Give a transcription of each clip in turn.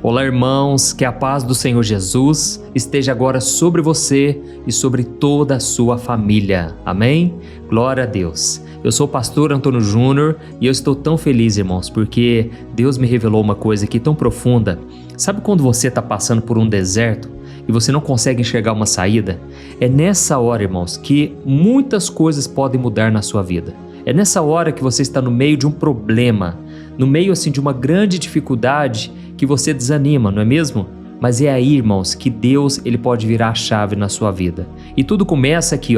Olá, irmãos, que a paz do Senhor Jesus esteja agora sobre você e sobre toda a sua família. Amém? Glória a Deus. Eu sou o pastor Antônio Júnior e eu estou tão feliz, irmãos, porque Deus me revelou uma coisa aqui tão profunda. Sabe quando você está passando por um deserto e você não consegue enxergar uma saída? É nessa hora, irmãos, que muitas coisas podem mudar na sua vida. É nessa hora que você está no meio de um problema, no meio assim de uma grande dificuldade que você desanima, não é mesmo? Mas é aí, irmãos, que Deus ele pode virar a chave na sua vida. E tudo começa aqui,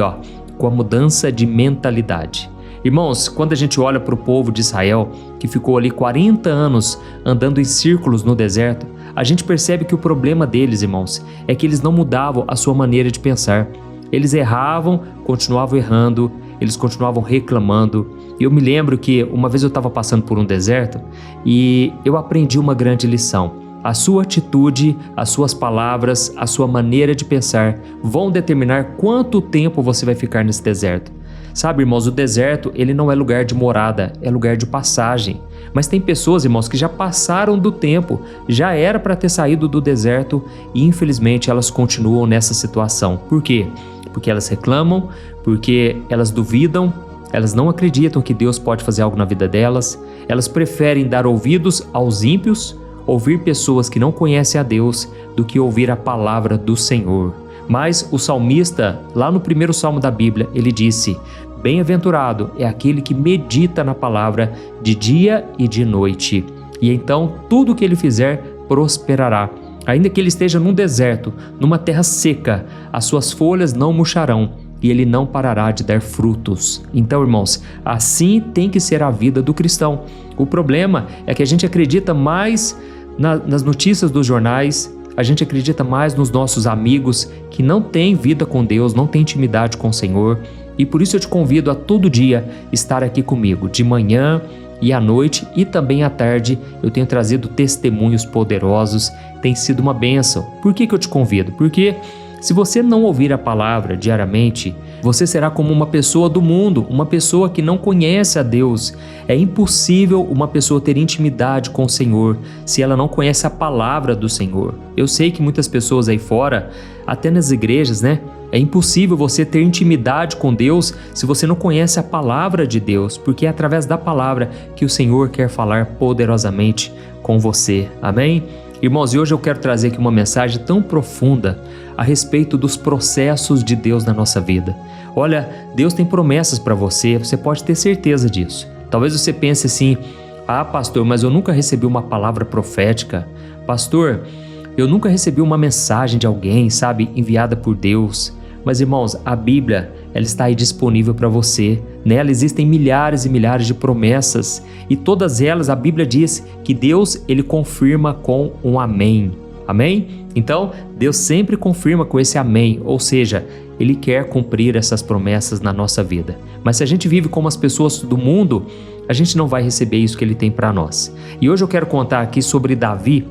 com a mudança de mentalidade. Irmãos, quando a gente olha para o povo de Israel, que ficou ali 40 anos andando em círculos no deserto, a gente percebe que o problema deles, irmãos, é que eles não mudavam a sua maneira de pensar. Eles erravam, continuavam errando, eles continuavam reclamando. Eu me lembro que uma vez eu estava passando por um deserto e eu aprendi uma grande lição. A sua atitude, as suas palavras, a sua maneira de pensar vão determinar quanto tempo você vai ficar nesse deserto. Sabe, irmãos, o deserto ele não é lugar de morada, é lugar de passagem. Mas tem pessoas, irmãos, que já passaram do tempo, já era para ter saído do deserto e infelizmente elas continuam nessa situação. Por quê? Porque elas reclamam, porque elas duvidam, elas não acreditam que Deus pode fazer algo na vida delas, elas preferem dar ouvidos aos ímpios, ouvir pessoas que não conhecem a Deus, do que ouvir a palavra do Senhor. Mas o salmista, lá no primeiro salmo da Bíblia, ele disse: bem-aventurado é aquele que medita na palavra de dia e de noite, e então tudo o que ele fizer prosperará. Ainda que ele esteja num deserto, numa terra seca, as suas folhas não murcharão e ele não parará de dar frutos. Então, irmãos, assim tem que ser a vida do cristão. O problema é que a gente acredita mais nas notícias dos jornais, a gente acredita mais nos nossos amigos que não têm vida com Deus, não têm intimidade com o Senhor. E por isso eu te convido a todo dia estar aqui comigo, de manhã e à noite e também à tarde. Eu tenho trazido testemunhos poderosos, tem sido uma bênção. Por que eu te convido? Porque se você não ouvir a palavra diariamente, você será como uma pessoa do mundo, uma pessoa que não conhece a Deus. É impossível uma pessoa ter intimidade com o Senhor se ela não conhece a palavra do Senhor. Eu sei que muitas pessoas aí fora, até nas igrejas, é impossível você ter intimidade com Deus se você não conhece a palavra de Deus, porque é através da palavra que o Senhor quer falar poderosamente com você. Amém? Irmãos, e hoje eu quero trazer aqui uma mensagem tão profunda a respeito dos processos de Deus na nossa vida. Olha, Deus tem promessas para você, você pode ter certeza disso. Talvez você pense assim: pastor, mas eu nunca recebi uma palavra profética. Pastor, eu nunca recebi uma mensagem de alguém, enviada por Deus. Mas, irmãos, a Bíblia, ela está aí disponível para você. Nela existem milhares e milhares de promessas e todas elas a Bíblia diz que Deus, ele confirma com um amém. Amém? Então, Deus sempre confirma com esse amém, ou seja, ele quer cumprir essas promessas na nossa vida. Mas se a gente vive como as pessoas do mundo, a gente não vai receber isso que ele tem para nós. E hoje eu quero contar aqui sobre Davi.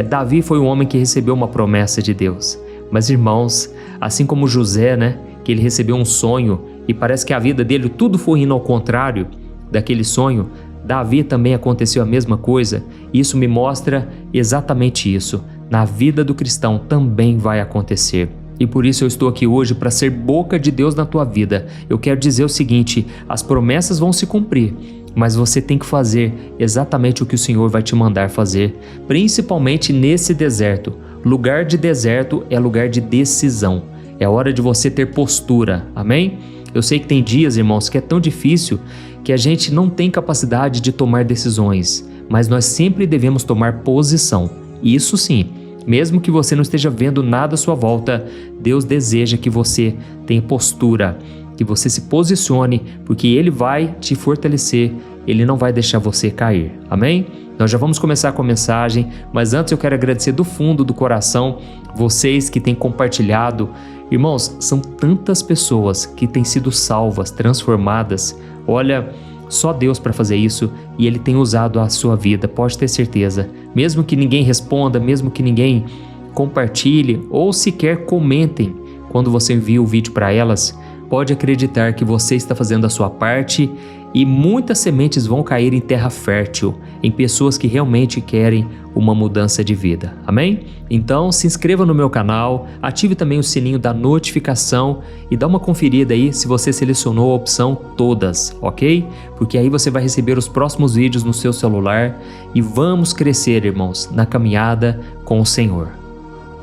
Davi foi um homem que recebeu uma promessa de Deus. Mas, irmãos, assim como José, que ele recebeu um sonho e parece que a vida dele tudo foi indo ao contrário daquele sonho, Davi também aconteceu a mesma coisa. Isso me mostra exatamente isso. Na vida do cristão também vai acontecer. E por isso eu estou aqui hoje para ser boca de Deus na tua vida. Eu quero dizer o seguinte: as promessas vão se cumprir, mas você tem que fazer exatamente o que o Senhor vai te mandar fazer, principalmente nesse deserto. Lugar de deserto é lugar de decisão. É hora de você ter postura, amém? Eu sei que tem dias, irmãos, que é tão difícil que a gente não tem capacidade de tomar decisões, mas nós sempre devemos tomar posição. Isso sim, mesmo que você não esteja vendo nada à sua volta, Deus deseja que você tenha postura, que você se posicione, porque Ele vai te fortalecer, Ele não vai deixar você cair, amém? Nós já vamos começar com a mensagem, mas antes eu quero agradecer do fundo do coração vocês que têm compartilhado. Irmãos, são tantas pessoas que têm sido salvas, transformadas. Olha, só Deus para fazer isso e Ele tem usado a sua vida, pode ter certeza. Mesmo que ninguém responda, mesmo que ninguém compartilhe ou sequer comentem quando você envia o vídeo para elas, pode acreditar que você está fazendo a sua parte e muitas sementes vão cair em terra fértil, em pessoas que realmente querem uma mudança de vida. Amém? Então se inscreva no meu canal, ative também o sininho da notificação e dá uma conferida aí se você selecionou a opção todas, ok? Porque aí você vai receber os próximos vídeos no seu celular e vamos crescer, irmãos, na caminhada com o Senhor.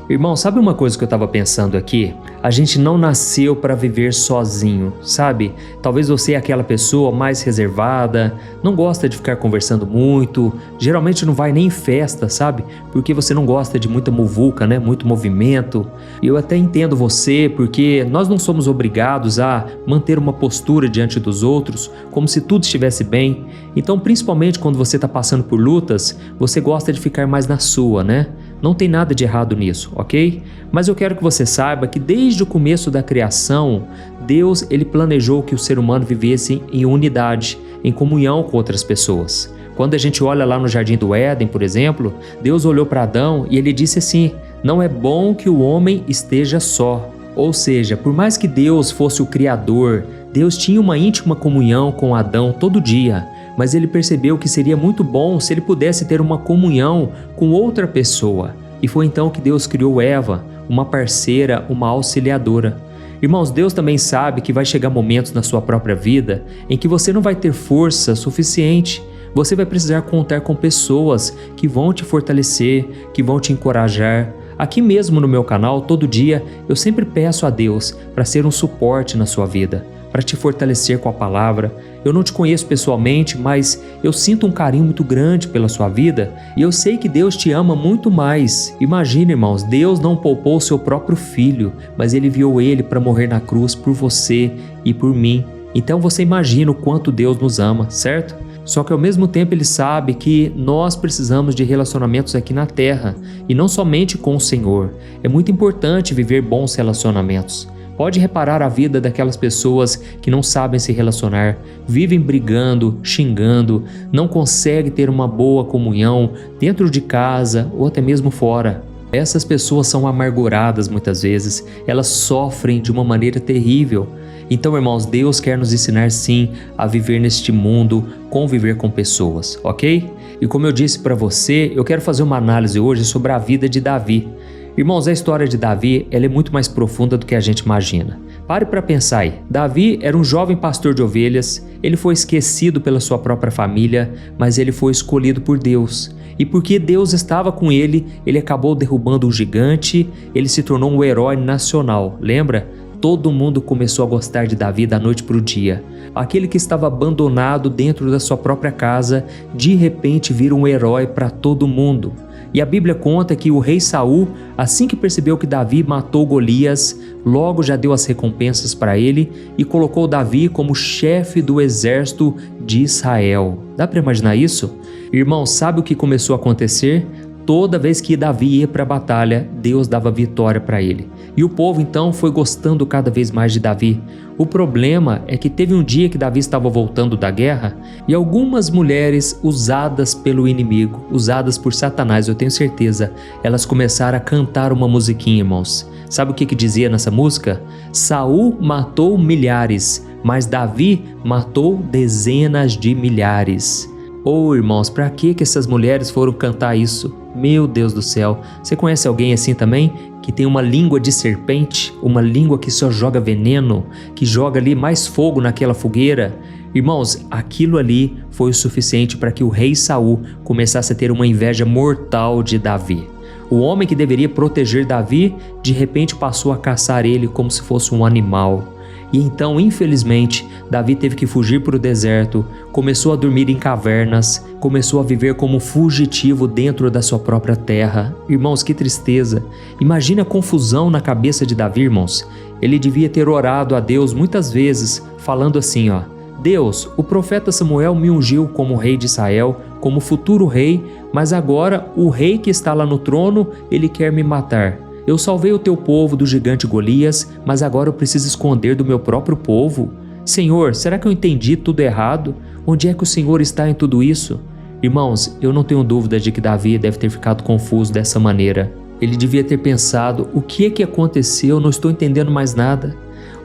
Irmão, sabe uma coisa que eu estava pensando aqui? A gente não nasceu para viver sozinho, sabe? Talvez você é aquela pessoa mais reservada, não gosta de ficar conversando muito, geralmente não vai nem em festa, sabe? Porque você não gosta de muita muvuca, né? Muito movimento. Eu até entendo você, porque nós não somos obrigados a manter uma postura diante dos outros, como se tudo estivesse bem. Então, principalmente quando você está passando por lutas, você gosta de ficar mais na sua, né? Não tem nada de errado nisso, ok? Mas eu quero que você saiba que desde o começo da criação, Deus ele planejou que o ser humano vivesse em unidade, em comunhão com outras pessoas. Quando a gente olha lá no Jardim do Éden, por exemplo, Deus olhou para Adão e ele disse assim: não é bom que o homem esteja só. Ou seja, por mais que Deus fosse o Criador, Deus tinha uma íntima comunhão com Adão todo dia. Mas ele percebeu que seria muito bom se ele pudesse ter uma comunhão com outra pessoa. E foi então que Deus criou Eva, uma parceira, uma auxiliadora. Irmãos, Deus também sabe que vai chegar momentos na sua própria vida em que você não vai ter força suficiente. Você vai precisar contar com pessoas que vão te fortalecer, que vão te encorajar. Aqui mesmo no meu canal, todo dia, eu sempre peço a Deus para ser um suporte na sua vida, para te fortalecer com a palavra. Eu não te conheço pessoalmente, mas eu sinto um carinho muito grande pela sua vida e eu sei que Deus te ama muito mais. Imagina, irmãos, Deus não poupou o seu próprio filho, mas ele enviou ele para morrer na cruz por você e por mim. Então você imagina o quanto Deus nos ama, certo? Só que ao mesmo tempo ele sabe que nós precisamos de relacionamentos aqui na terra e não somente com o Senhor. É muito importante viver bons relacionamentos. Pode reparar a vida daquelas pessoas que não sabem se relacionar, vivem brigando, xingando, não conseguem ter uma boa comunhão dentro de casa ou até mesmo fora. Essas pessoas são amarguradas muitas vezes, elas sofrem de uma maneira terrível. Então, irmãos, Deus quer nos ensinar sim a viver neste mundo, conviver com pessoas, ok? E como eu disse para você, eu quero fazer uma análise hoje sobre a vida de Davi. Irmãos, a história de Davi ela é muito mais profunda do que a gente imagina. Pare para pensar aí. Davi era um jovem pastor de ovelhas, ele foi esquecido pela sua própria família, mas ele foi escolhido por Deus. E porque Deus estava com ele, ele acabou derrubando um gigante, ele se tornou um herói nacional, lembra? Todo mundo começou a gostar de Davi da noite para o dia. Aquele que estava abandonado dentro da sua própria casa, de repente vira um herói para todo mundo. E a Bíblia conta que o rei Saul, assim que percebeu que Davi matou Golias, logo já deu as recompensas para ele e colocou Davi como chefe do exército de Israel. Dá para imaginar isso? Irmão, sabe o que começou a acontecer? Toda vez que Davi ia para a batalha, Deus dava vitória para ele. E o povo então foi gostando cada vez mais de Davi. O problema é que teve um dia que Davi estava voltando da guerra e algumas mulheres usadas pelo inimigo, usadas por Satanás, eu tenho certeza, elas começaram a cantar uma musiquinha, irmãos. Sabe o que dizia nessa música? Saul matou milhares, mas Davi matou dezenas de milhares. Oh, irmãos, para que essas mulheres foram cantar isso? Meu Deus do céu, você conhece alguém assim também? Que tem uma língua de serpente, uma língua que só joga veneno, que joga ali mais fogo naquela fogueira? Irmãos, aquilo ali foi o suficiente para que o rei Saul começasse a ter uma inveja mortal de Davi. O homem que deveria proteger Davi, de repente passou a caçar ele como se fosse um animal. E então, infelizmente, Davi teve que fugir para o deserto, começou a dormir em cavernas, começou a viver como fugitivo dentro da sua própria terra. Irmãos, que tristeza! Imagine a confusão na cabeça de Davi, irmãos. Ele devia ter orado a Deus muitas vezes, falando assim, ó: Deus, o profeta Samuel me ungiu como rei de Israel, como futuro rei, mas agora o rei que está lá no trono, ele quer me matar. Eu salvei o teu povo do gigante Golias, mas agora eu preciso esconder do meu próprio povo. Senhor, será que eu entendi tudo errado? Onde é que o Senhor está em tudo isso? Irmãos, eu não tenho dúvida de que Davi deve ter ficado confuso dessa maneira. Ele devia ter pensado, o que é que aconteceu? Eu não estou entendendo mais nada.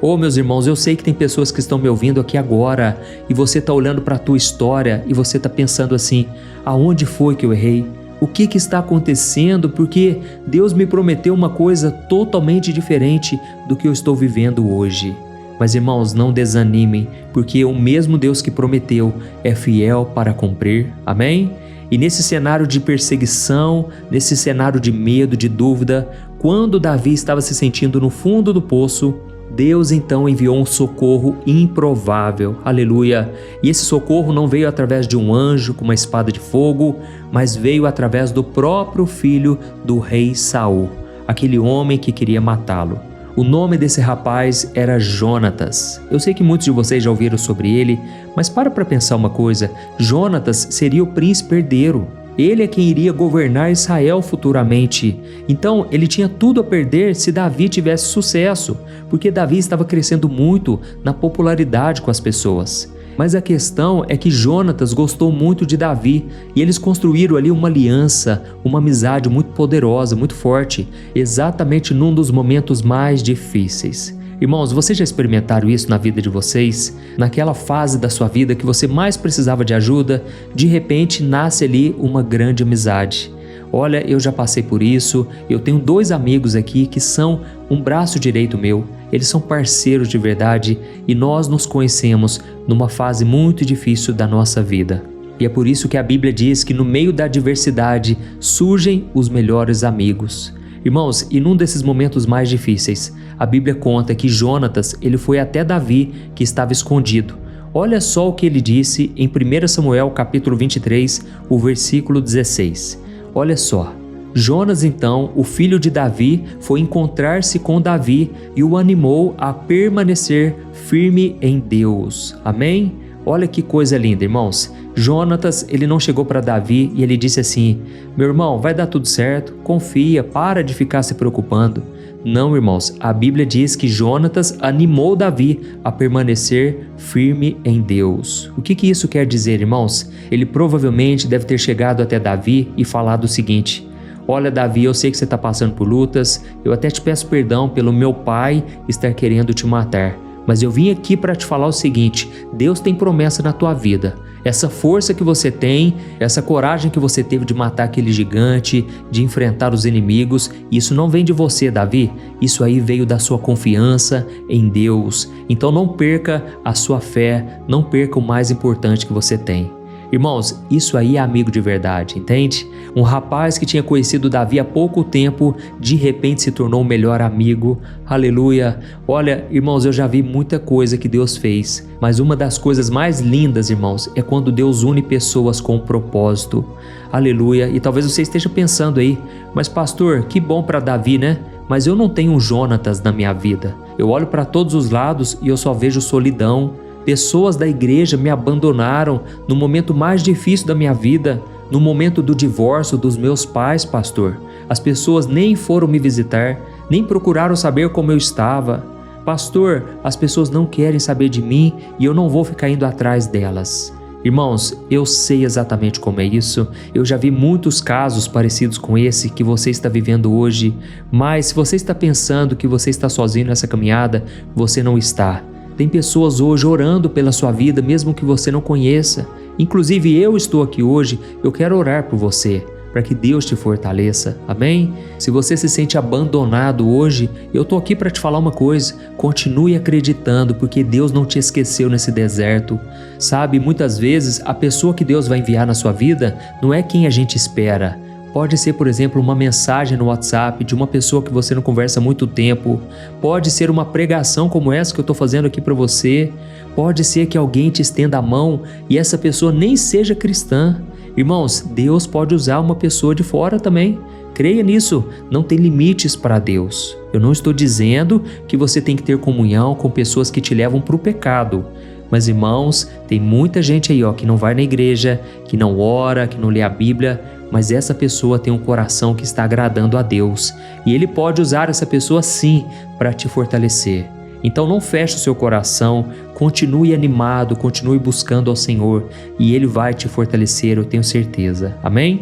Oh, meus irmãos, eu sei que tem pessoas que estão me ouvindo aqui agora e você está olhando para a tua história e você está pensando assim: aonde foi que eu errei? O que está acontecendo? Porque Deus me prometeu uma coisa totalmente diferente do que eu estou vivendo hoje. Mas, irmãos, não desanimem, porque o mesmo Deus que prometeu é fiel para cumprir. Amém? E nesse cenário de perseguição, nesse cenário de medo, de dúvida, quando Davi estava se sentindo no fundo do poço, Deus então enviou um socorro improvável, aleluia. E esse socorro não veio através de um anjo com uma espada de fogo, mas veio através do próprio filho do rei Saul, aquele homem que queria matá-lo. O nome desse rapaz era Jonatas. Eu sei que muitos de vocês já ouviram sobre ele, mas para pensar uma coisa: Jonatas seria o príncipe herdeiro. Ele é quem iria governar Israel futuramente. Então ele tinha tudo a perder se Davi tivesse sucesso, porque Davi estava crescendo muito na popularidade com as pessoas. Mas a questão é que Jonatas gostou muito de Davi e eles construíram ali uma aliança, uma amizade muito poderosa, muito forte, exatamente num dos momentos mais difíceis. Irmãos, vocês já experimentaram isso na vida de vocês? Naquela fase da sua vida que você mais precisava de ajuda, de repente nasce ali uma grande amizade. Olha, eu já passei por isso, eu tenho 2 amigos aqui que são um braço direito meu, eles são parceiros de verdade e nós nos conhecemos numa fase muito difícil da nossa vida. E é por isso que a Bíblia diz que no meio da adversidade surgem os melhores amigos. Irmãos, e num desses momentos mais difíceis, a Bíblia conta que Jonatas, ele foi até Davi, que estava escondido. Olha só o que ele disse em 1 Samuel capítulo 23, o versículo 16. Olha só: Jonas então, o filho de Davi, foi encontrar-se com Davi e o animou a permanecer firme em Deus. Amém? Olha que coisa linda, irmãos. Jonatas, ele não chegou para Davi e ele disse assim: meu irmão, vai dar tudo certo, confia, para de ficar se preocupando. Não, irmãos, a Bíblia diz que Jonatas animou Davi a permanecer firme em Deus. O que isso quer dizer, irmãos? Ele provavelmente deve ter chegado até Davi e falado o seguinte: olha, Davi, eu sei que você está passando por lutas, eu até te peço perdão pelo meu pai estar querendo te matar, mas eu vim aqui para te falar o seguinte: Deus tem promessa na tua vida. Essa força que você tem, essa coragem que você teve de matar aquele gigante, de enfrentar os inimigos, isso não vem de você, Davi. Isso aí veio da sua confiança em Deus. Então não perca a sua fé, não perca o mais importante que você tem. Irmãos, isso aí é amigo de verdade, entende? Um rapaz que tinha conhecido Davi há pouco tempo, de repente se tornou o melhor amigo. Aleluia! Olha, irmãos, eu já vi muita coisa que Deus fez, mas uma das coisas mais lindas, irmãos, é quando Deus une pessoas com um propósito. Aleluia! E talvez você esteja pensando aí: mas pastor, que bom para Davi, né? Mas eu não tenho um Jonatas na minha vida. Eu olho para todos os lados e eu só vejo solidão. Pessoas da igreja me abandonaram no momento mais difícil da minha vida, no momento do divórcio dos meus pais, pastor. As pessoas nem foram me visitar, nem procuraram saber como eu estava. Pastor, as pessoas não querem saber de mim e eu não vou ficar indo atrás delas. Irmãos, eu sei exatamente como é isso. Eu já vi muitos casos parecidos com esse que você está vivendo hoje, mas se você está pensando que você está sozinho nessa caminhada, você não está. Tem pessoas hoje orando pela sua vida, mesmo que você não conheça. Inclusive eu estou aqui hoje, eu quero orar por você, para que Deus te fortaleça, amém? Se você se sente abandonado hoje, eu estou aqui para te falar uma coisa: continue acreditando, porque Deus não te esqueceu nesse deserto. Sabe, muitas vezes a pessoa que Deus vai enviar na sua vida não é quem a gente espera. Pode ser, por exemplo, uma mensagem no WhatsApp de uma pessoa que você não conversa há muito tempo. Pode ser uma pregação como essa que eu estou fazendo aqui para você. Pode ser que alguém te estenda a mão e essa pessoa nem seja cristã. Irmãos, Deus pode usar uma pessoa de fora também. Creia nisso, não tem limites para Deus. Eu não estou dizendo que você tem que ter comunhão com pessoas que te levam para o pecado. Mas, irmãos, tem muita gente aí que não vai na igreja, que não ora, que não lê a Bíblia, mas essa pessoa tem um coração que está agradando a Deus. E Ele pode usar essa pessoa sim para te fortalecer. Então não feche o seu coração, continue animado, continue buscando ao Senhor e Ele vai te fortalecer, eu tenho certeza. Amém?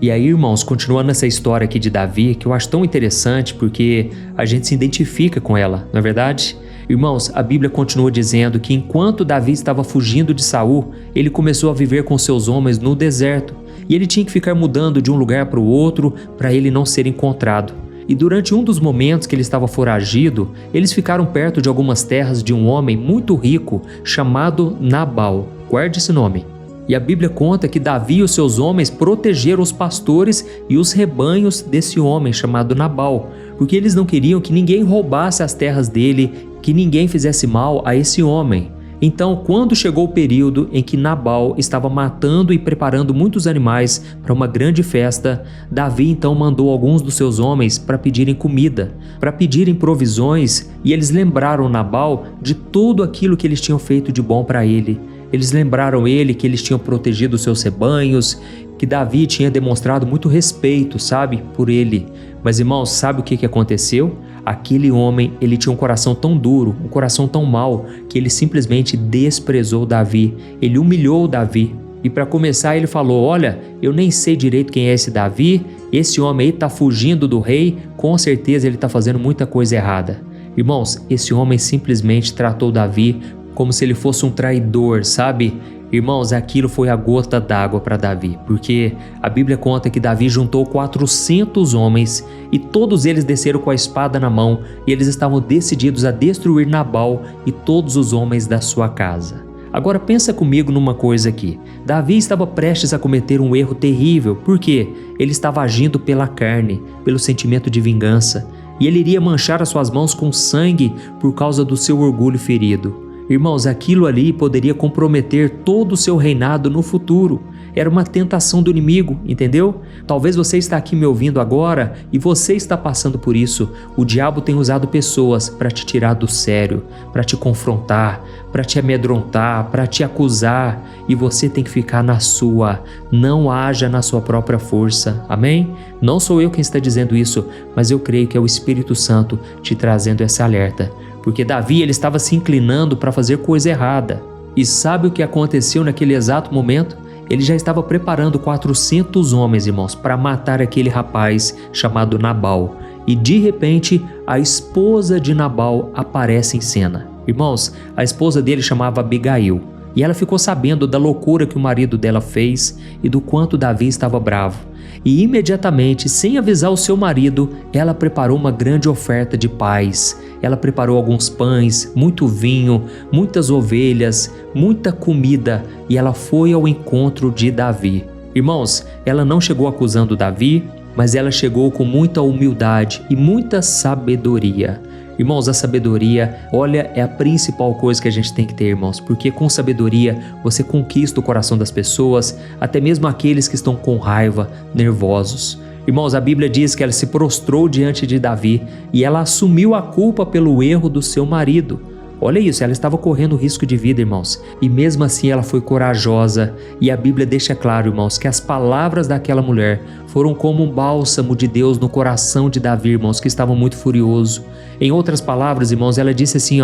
E aí, irmãos, continuando essa história aqui de Davi, que eu acho tão interessante porque a gente se identifica com ela, não é verdade? Irmãos, a Bíblia continua dizendo que enquanto Davi estava fugindo de Saul, ele começou a viver com seus homens no deserto e ele tinha que ficar mudando de um lugar para o outro para ele não ser encontrado. E durante um dos momentos que ele estava foragido, eles ficaram perto de algumas terras de um homem muito rico chamado Nabal. Guarde esse nome. E a Bíblia conta que Davi e os seus homens protegeram os pastores e os rebanhos desse homem chamado Nabal, porque eles não queriam que ninguém roubasse as terras dele, que ninguém fizesse mal a esse homem. Então, quando chegou o período em que Nabal estava matando e preparando muitos animais para uma grande festa, Davi então mandou alguns dos seus homens para pedirem comida, para pedirem provisões, e eles lembraram Nabal de tudo aquilo que eles tinham feito de bom para ele. Eles lembraram ele que eles tinham protegido os seus rebanhos, que Davi tinha demonstrado muito respeito, sabe, por ele. Mas, irmãos, sabe o que aconteceu? Aquele homem, ele tinha um coração tão duro, um coração tão mau, que ele simplesmente desprezou Davi, ele humilhou Davi. E para começar ele falou, olha, eu nem sei direito quem é esse Davi, esse homem aí está fugindo do rei, com certeza ele está fazendo muita coisa errada. Irmãos, esse homem simplesmente tratou Davi como se ele fosse um traidor, sabe? Irmãos, aquilo foi a gota d'água para Davi, porque a Bíblia conta que Davi juntou 400 homens e todos eles desceram com a espada na mão e eles estavam decididos a destruir Nabal e todos os homens da sua casa. Agora pensa comigo numa coisa aqui. Davi estava prestes a cometer um erro terrível, porque ele estava agindo pela carne, pelo sentimento de vingança, e ele iria manchar as suas mãos com sangue por causa do seu orgulho ferido. Irmãos, aquilo ali poderia comprometer todo o seu reinado no futuro. Era uma tentação do inimigo, entendeu? Talvez você está aqui me ouvindo agora e você está passando por isso. O diabo tem usado pessoas para te tirar do sério, para te confrontar, para te amedrontar, para te acusar, e você tem que ficar na sua. Não haja na sua própria força, amém? Não sou eu quem está dizendo isso, mas eu creio que é o Espírito Santo te trazendo esse alerta. Porque Davi ele estava se inclinando para fazer coisa errada. E sabe o que aconteceu naquele exato momento? Ele já estava preparando 400 homens, irmãos, para matar aquele rapaz chamado Nabal. E de repente, a esposa de Nabal aparece em cena. Irmãos, a esposa dele chamava Abigail. E ela ficou sabendo da loucura que o marido dela fez e do quanto Davi estava bravo. E imediatamente, sem avisar o seu marido, ela preparou uma grande oferta de paz. Ela preparou alguns pães, muito vinho, muitas ovelhas, muita comida, e ela foi ao encontro de Davi. Irmãos, ela não chegou acusando Davi, mas ela chegou com muita humildade e muita sabedoria. Irmãos, a sabedoria, olha, é a principal coisa que a gente tem que ter, irmãos, porque com sabedoria você conquista o coração das pessoas, até mesmo aqueles que estão com raiva, nervosos. Irmãos, a Bíblia diz que ela se prostrou diante de Davi e ela assumiu a culpa pelo erro do seu marido. Olha isso, ela estava correndo risco de vida, irmãos, e mesmo assim ela foi corajosa, e a Bíblia deixa claro, irmãos, que as palavras daquela mulher foram como um bálsamo de Deus no coração de Davi, irmãos, que estava muito furioso. Em outras palavras, irmãos, ela disse assim,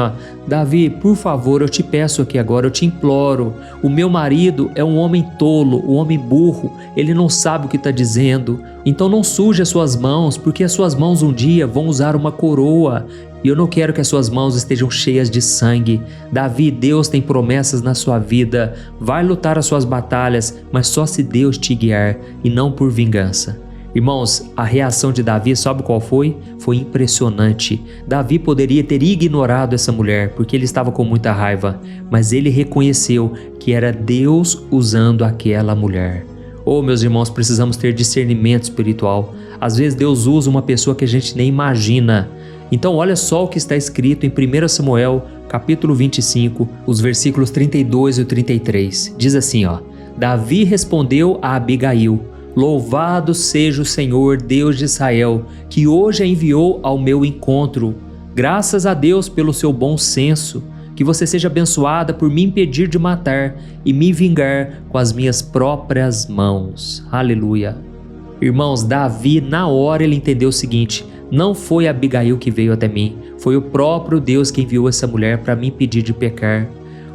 Davi, por favor, eu te peço aqui agora, eu te imploro, o meu marido é um homem tolo, um homem burro, ele não sabe o que está dizendo, então não suje as suas mãos, porque as suas mãos um dia vão usar uma coroa, e eu não quero que as suas mãos estejam cheias de sangue. Davi, Deus tem promessas na sua vida, vai lutar as suas batalhas, mas só se Deus te guiar e não por vingança. Irmãos, a reação de Davi, sabe qual foi? Foi impressionante. Davi poderia ter ignorado essa mulher, porque ele estava com muita raiva, mas ele reconheceu que era Deus usando aquela mulher. Oh, meus irmãos, precisamos ter discernimento espiritual. Às vezes Deus usa uma pessoa que a gente nem imagina. Então olha só o que está escrito em 1 Samuel, capítulo 25, os versículos 32 e 33. Diz assim, Davi respondeu a Abigail, louvado seja o Senhor, Deus de Israel, que hoje a enviou ao meu encontro. Graças a Deus pelo seu bom senso, que você seja abençoada por me impedir de matar e me vingar com as minhas próprias mãos. Aleluia. Irmãos, Davi, na hora ele entendeu o seguinte, não foi Abigail que veio até mim, foi o próprio Deus que enviou essa mulher para me impedir de pecar.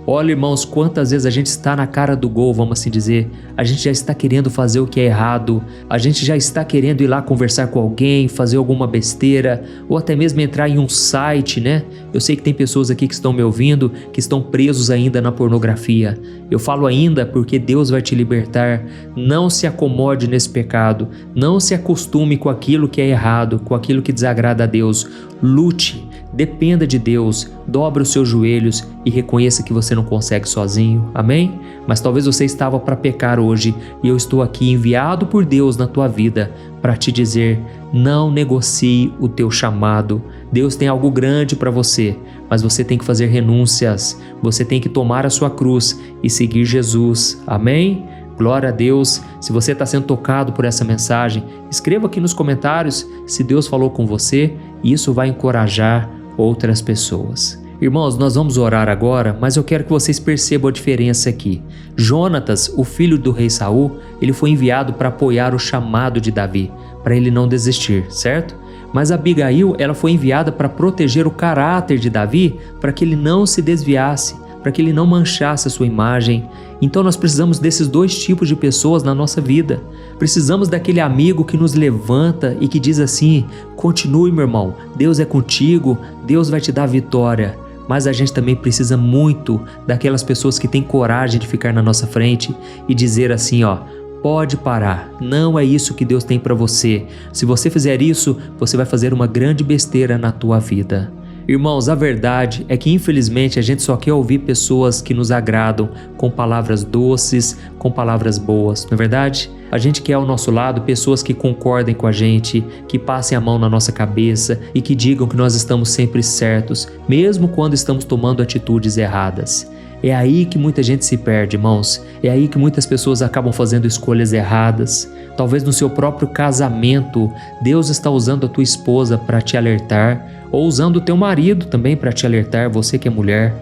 Olha, irmãos, quantas vezes a gente está na cara do gol, vamos assim dizer. A gente já está querendo fazer o que é errado. A gente já está querendo ir lá conversar com alguém, fazer alguma besteira, ou até mesmo entrar em um site, né? Eu sei que tem pessoas aqui que estão me ouvindo, que estão presos ainda na pornografia. Eu falo ainda porque Deus vai te libertar. Não se acomode nesse pecado. Não se acostume com aquilo que é errado, com aquilo que desagrada a Deus. Lute. Dependa de Deus, dobre os seus joelhos e reconheça que você não consegue sozinho, amém? Mas talvez você estava para pecar hoje e eu estou aqui enviado por Deus na tua vida para te dizer, não negocie o teu chamado. Deus tem algo grande para você, mas você tem que fazer renúncias, você tem que tomar a sua cruz e seguir Jesus, amém? Glória a Deus. Se você está sendo tocado por essa mensagem, escreva aqui nos comentários se Deus falou com você e isso vai encorajar outras pessoas. Irmãos, nós vamos orar agora, mas eu quero que vocês percebam a diferença aqui. Jonatas, o filho do rei Saul, ele foi enviado para apoiar o chamado de Davi, para ele não desistir, certo? Mas Abigail, ela foi enviada para proteger o caráter de Davi, para que ele não se desviasse, para que ele não manchasse a sua imagem. Então nós precisamos desses dois tipos de pessoas na nossa vida. Precisamos daquele amigo que nos levanta e que diz assim, continue meu irmão, Deus é contigo, Deus vai te dar vitória. Mas a gente também precisa muito daquelas pessoas que têm coragem de ficar na nossa frente e dizer assim, ó, pode parar, não é isso que Deus tem para você. Se você fizer isso, você vai fazer uma grande besteira na tua vida. Irmãos, a verdade é que infelizmente a gente só quer ouvir pessoas que nos agradam, com palavras doces, com palavras boas, não é verdade? A gente quer ao nosso lado pessoas que concordem com a gente, que passem a mão na nossa cabeça e que digam que nós estamos sempre certos, mesmo quando estamos tomando atitudes erradas. É aí que muita gente se perde, irmãos. É aí que muitas pessoas acabam fazendo escolhas erradas. Talvez no seu próprio casamento, Deus está usando a tua esposa para te alertar, ou usando o teu marido também para te alertar, você que é mulher.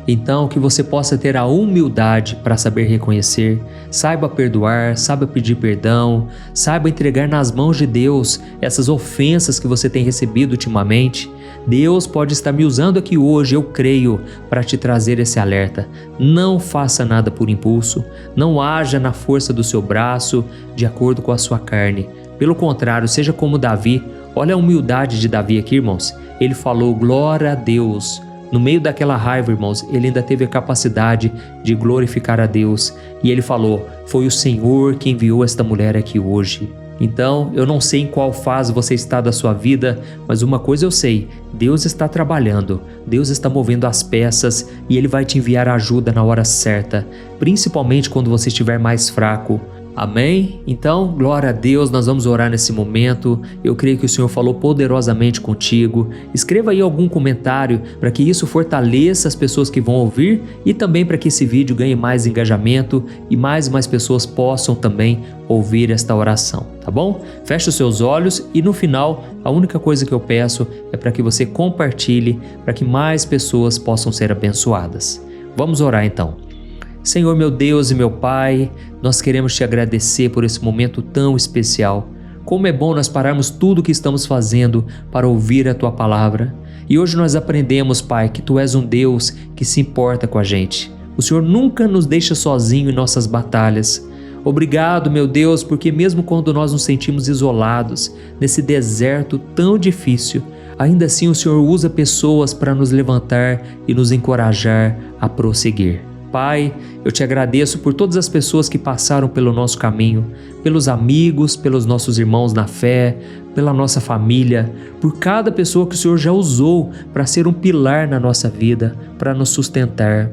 Então, que você possa ter a humildade para saber reconhecer, saiba perdoar, saiba pedir perdão, saiba entregar nas mãos de Deus essas ofensas que você tem recebido ultimamente. Deus pode estar me usando aqui hoje, eu creio, para te trazer esse alerta. Não faça nada por impulso, não haja na força do seu braço, de acordo com a sua carne. Pelo contrário, seja como Davi. Olha a humildade de Davi aqui, irmãos. Ele falou, glória a Deus. No meio daquela raiva, irmãos, ele ainda teve a capacidade de glorificar a Deus. E ele falou, foi o Senhor que enviou esta mulher aqui hoje. Então, eu não sei em qual fase você está da sua vida, mas uma coisa eu sei, Deus está trabalhando, Deus está movendo as peças e Ele vai te enviar ajuda na hora certa, principalmente quando você estiver mais fraco. Amém? Então, glória a Deus, nós vamos orar nesse momento. Eu creio que o Senhor falou poderosamente contigo. Escreva aí algum comentário para que isso fortaleça as pessoas que vão ouvir e também para que esse vídeo ganhe mais engajamento e mais pessoas possam também ouvir esta oração, tá bom? Feche os seus olhos e no final, a única coisa que eu peço é para que você compartilhe para que mais pessoas possam ser abençoadas. Vamos orar então. Senhor, meu Deus e meu Pai, nós queremos te agradecer por esse momento tão especial. Como é bom nós pararmos tudo o que estamos fazendo para ouvir a Tua Palavra. E hoje nós aprendemos, Pai, que Tu és um Deus que se importa com a gente. O Senhor nunca nos deixa sozinho em nossas batalhas. Obrigado, meu Deus, porque mesmo quando nós nos sentimos isolados, nesse deserto tão difícil, ainda assim o Senhor usa pessoas para nos levantar e nos encorajar a prosseguir. Pai, eu te agradeço por todas as pessoas que passaram pelo nosso caminho, pelos amigos, pelos nossos irmãos na fé, pela nossa família, por cada pessoa que o Senhor já usou para ser um pilar na nossa vida, para nos sustentar.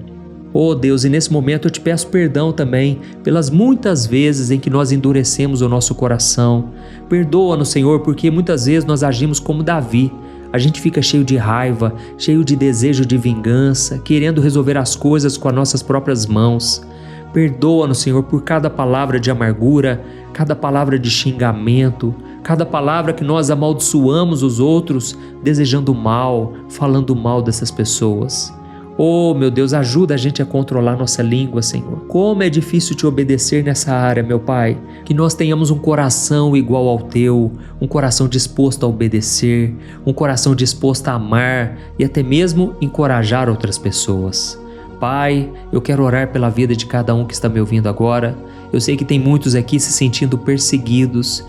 Oh Deus, e nesse momento eu te peço perdão também pelas muitas vezes em que nós endurecemos o nosso coração. Perdoa-nos, Senhor, porque muitas vezes nós agimos como Davi. A gente fica cheio de raiva, cheio de desejo de vingança, querendo resolver as coisas com as nossas próprias mãos. Perdoa-nos, Senhor, por cada palavra de amargura, cada palavra de xingamento, cada palavra que nós amaldiçoamos os outros, desejando mal, falando mal dessas pessoas. Oh, meu Deus, ajuda a gente a controlar nossa língua, Senhor. Como é difícil te obedecer nessa área, meu Pai. Que nós tenhamos um coração igual ao Teu, um coração disposto a obedecer, um coração disposto a amar e até mesmo encorajar outras pessoas. Pai, eu quero orar pela vida de cada um que está me ouvindo agora. Eu sei que tem muitos aqui se sentindo perseguidos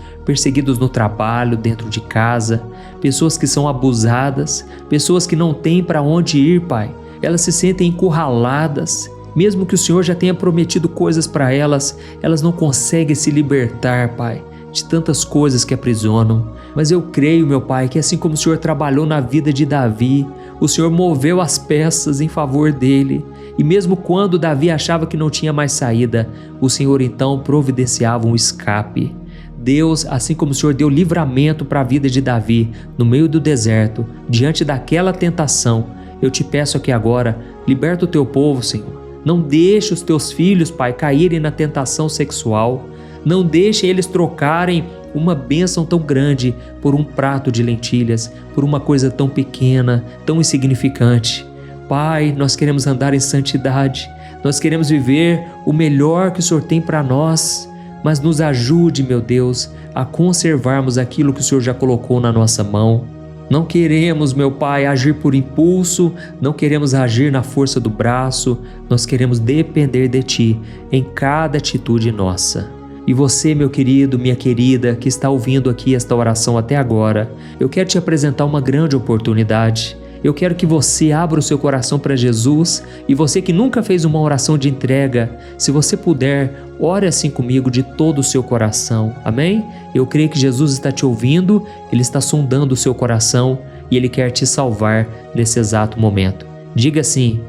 no trabalho, dentro de casa, pessoas que são abusadas, pessoas que não têm para onde ir, Pai. Elas se sentem encurraladas. Mesmo que o Senhor já tenha prometido coisas para elas, elas não conseguem se libertar, Pai, de tantas coisas que aprisionam. Mas eu creio, meu Pai, que assim como o Senhor trabalhou na vida de Davi, o Senhor moveu as peças em favor dele. E mesmo quando Davi achava que não tinha mais saída, o Senhor então providenciava um escape. Deus, assim como o Senhor deu livramento para a vida de Davi no meio do deserto, diante daquela tentação, eu te peço aqui agora, liberta o teu povo, Senhor. Não deixe os teus filhos, Pai, caírem na tentação sexual. Não deixe eles trocarem uma bênção tão grande por um prato de lentilhas, por uma coisa tão pequena, tão insignificante. Pai, nós queremos andar em santidade. Nós queremos viver o melhor que o Senhor tem para nós. Mas nos ajude, meu Deus, a conservarmos aquilo que o Senhor já colocou na nossa mão. Não queremos, meu Pai, agir por impulso, não queremos agir na força do braço, nós queremos depender de Ti em cada atitude nossa. E você, meu querido, minha querida, que está ouvindo aqui esta oração até agora, eu quero te apresentar uma grande oportunidade. Eu quero que você abra o seu coração para Jesus, e você que nunca fez uma oração de entrega, se você puder, ore assim comigo de todo o seu coração, amém? Eu creio que Jesus está te ouvindo, Ele está sondando o seu coração e Ele quer te salvar nesse exato momento. Diga assim: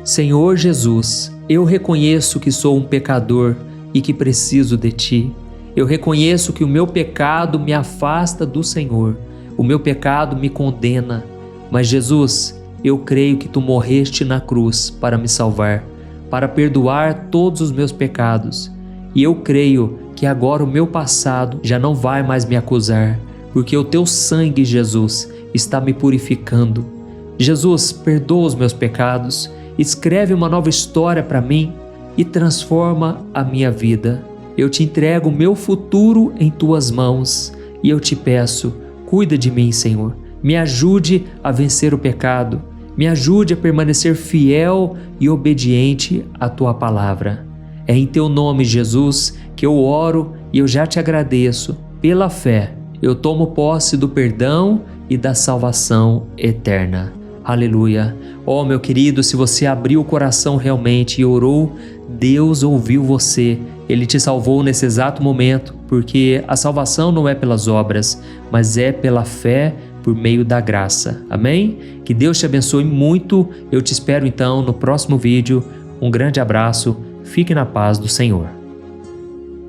Senhor Jesus, eu reconheço que sou um pecador e que preciso de Ti. Eu reconheço que o meu pecado me afasta do Senhor, o meu pecado me condena. Mas Jesus, eu creio que Tu morreste na cruz para me salvar, para perdoar todos os meus pecados. E eu creio que agora o meu passado já não vai mais me acusar, porque o Teu sangue, Jesus, está me purificando. Jesus, perdoa os meus pecados, escreve uma nova história para mim e transforma a minha vida. Eu te entrego o meu futuro em Tuas mãos e eu te peço, cuida de mim, Senhor. Me ajude a vencer o pecado, me ajude a permanecer fiel e obediente à Tua palavra. É em Teu nome, Jesus, que eu oro e eu já te agradeço. Pela fé, eu tomo posse do perdão e da salvação eterna. Aleluia. Oh, meu querido, se você abriu o coração realmente e orou, Deus ouviu você. Ele te salvou nesse exato momento, porque a salvação não é pelas obras, mas é pela fé por meio da graça. Amém? Que Deus te abençoe muito. Eu te espero então no próximo vídeo. Um grande abraço. Fique na paz do Senhor.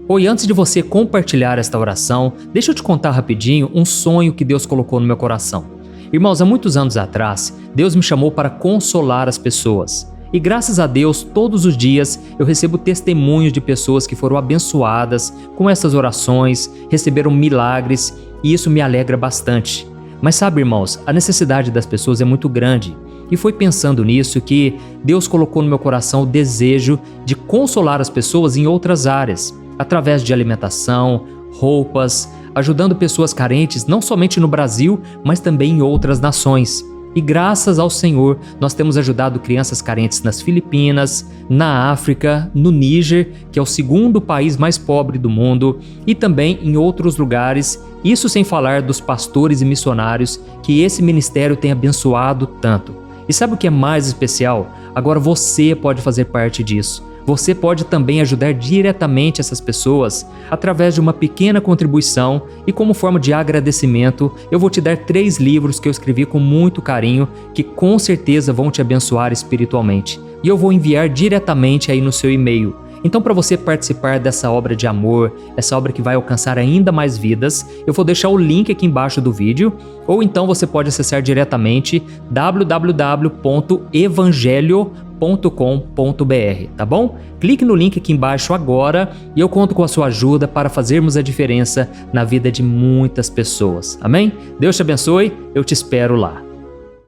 Oi, antes de você compartilhar esta oração, deixa eu te contar rapidinho um sonho que Deus colocou no meu coração. Irmãos, há muitos anos atrás, Deus me chamou para consolar as pessoas. E graças a Deus, todos os dias eu recebo testemunhos de pessoas que foram abençoadas com essas orações, receberam milagres, e isso me alegra bastante. Mas sabe, irmãos, a necessidade das pessoas é muito grande. E foi pensando nisso que Deus colocou no meu coração o desejo de consolar as pessoas em outras áreas, através de alimentação, roupas, ajudando pessoas carentes não somente no Brasil, mas também em outras nações. E graças ao Senhor, nós temos ajudado crianças carentes nas Filipinas, na África, no Níger, que é o segundo país mais pobre do mundo, e também em outros lugares, isso sem falar dos pastores e missionários que esse ministério tem abençoado tanto. E sabe o que é mais especial? Agora você pode fazer parte disso. Você pode também ajudar diretamente essas pessoas através de uma pequena contribuição, e como forma de agradecimento, eu vou te dar 3 livros que eu escrevi com muito carinho, que com certeza vão te abençoar espiritualmente. E eu vou enviar diretamente aí no seu e-mail. Então, para você participar dessa obra de amor, essa obra que vai alcançar ainda mais vidas, eu vou deixar o link aqui embaixo do vídeo, ou então você pode acessar diretamente www.evangelho.com.br, tá bom? Clique no link aqui embaixo agora e eu conto com a sua ajuda para fazermos a diferença na vida de muitas pessoas. Amém? Deus te abençoe, eu te espero lá.